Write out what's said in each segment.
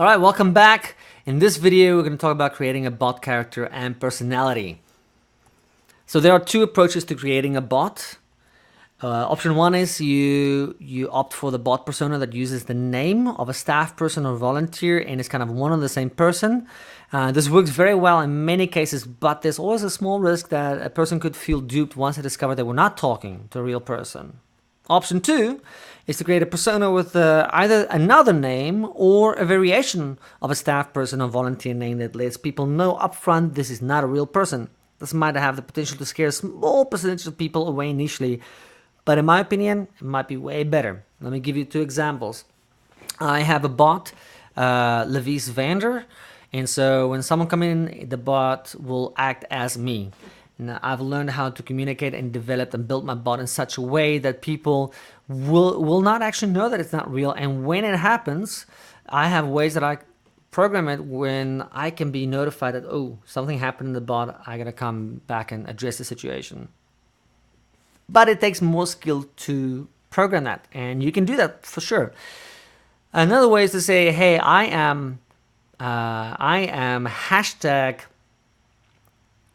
All right, welcome back. In this video, we're going to talk about creating a bot character and personality. So there are two approaches to creating a bot. Option one is you opt for the bot persona that uses the name of a staff person or volunteer and is kind of one and the same person. This works very well in many cases, but there's always a small risk that a person could feel duped once they discover they were not talking to a real person. Option two is to create a persona with either another name or a variation of a staff person or volunteer name that lets people know upfront this is not a real person. This might have the potential to scare a small percentage of people away initially, but in my opinion, it might be way better. Let me give you two examples. I have a bot, Levies Vander, and so when someone comes in, the bot will act as me. Now, I've learned how to communicate and develop and build my bot in such a way that people will not actually know that it's not real. And when it happens, I have ways that I program it when I can be notified that, oh, something happened in the bot, I gotta come back and address the situation. But it takes more skill to program that, and you can do that for sure. Another way is to say, hey, I am hashtag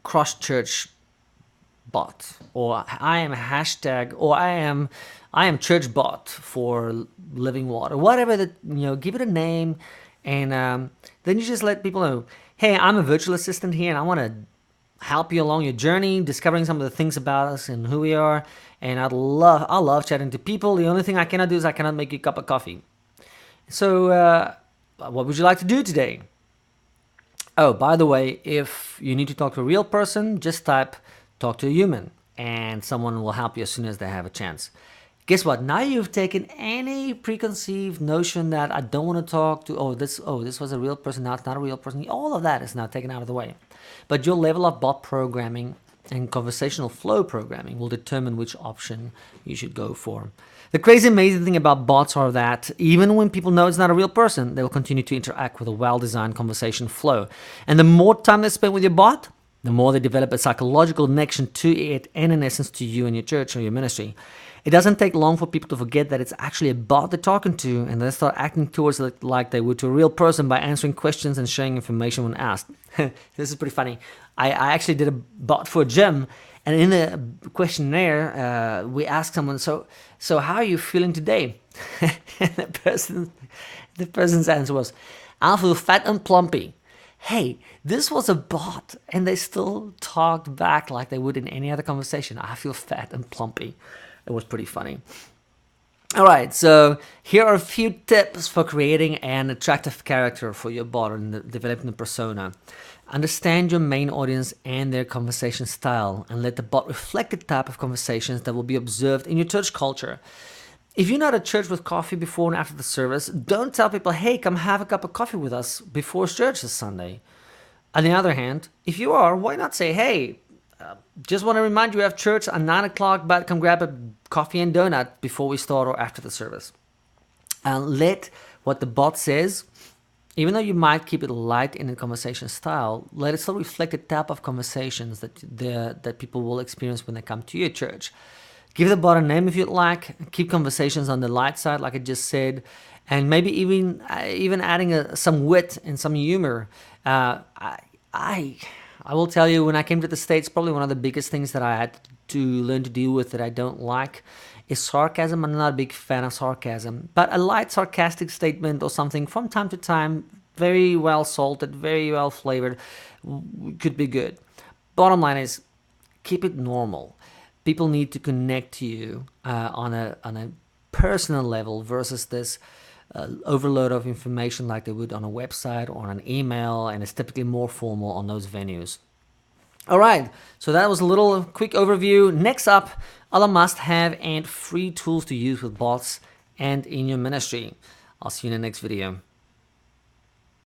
cross-church bot, or I am hashtag, or I am church bot for living water, whatever that, give it a name, and then you just let people know, hey, I'm a virtual assistant here and I want to help you along your journey, discovering some of the things about us and who we are, and I love chatting to people. The only thing I cannot do is I cannot make you a cup of coffee. So what would you like to do today? Oh, by the way, if you need to talk to a real person, just type talk to a human and someone will help you as soon as they have a chance. Guess what? Now you've taken any preconceived notion that I don't want to talk to, this was a real person, now it's not a real person. All of that is now taken out of the way. But your level of bot programming and conversational flow programming will determine which option you should go for. The crazy amazing thing about bots are that even when people know it's not a real person, they will continue to interact with a well-designed conversation flow. And the more time they spend with your bot, the more they develop a psychological connection to it and in essence to you and your church or your ministry. It doesn't take long for people to forget that it's actually a bot they're talking to, and they start acting towards it like they would to a real person by answering questions and sharing information when asked. This is pretty funny. I actually did a bot for a gym, and in the questionnaire, we asked someone, so how are you feeling today? And the person's answer was, I feel fat and plumpy. Hey, this was a bot, and they still talked back like they would in any other conversation. I feel fat and plumpy. It was pretty funny. All right, so here are a few tips for creating an attractive character for your bot and developing the persona. Understand your main audience and their conversation style, and let the bot reflect the type of conversations that will be observed in your church culture. If you're not at church with coffee before and after the service, don't tell people, hey, come have a cup of coffee with us before church this Sunday. On the other hand, if you are, why not say, hey, just want to remind you we have church at 9 o'clock, but come grab a coffee and donut before we start or after the service. And let what the bot says, even though you might keep it light in the conversation style, let it still reflect the type of conversations that people will experience when they come to your church. Give the bot a name if you'd like. Keep conversations on the light side, like I just said, and maybe even adding some wit and some humor. I will tell you, when I came to the States, probably one of the biggest things that I had to learn to deal with that I don't like is sarcasm. I'm not a big fan of sarcasm, but a light sarcastic statement or something from time to time, very well salted, very well flavored, could be good. Bottom line is, keep it normal. People need to connect to you on a personal level versus this overload of information like they would on a website or on an email, and it's typically more formal on those venues. All right, so that was a little quick overview. Next up, other must-have and free tools to use with bots and in your ministry. I'll see you in the next video.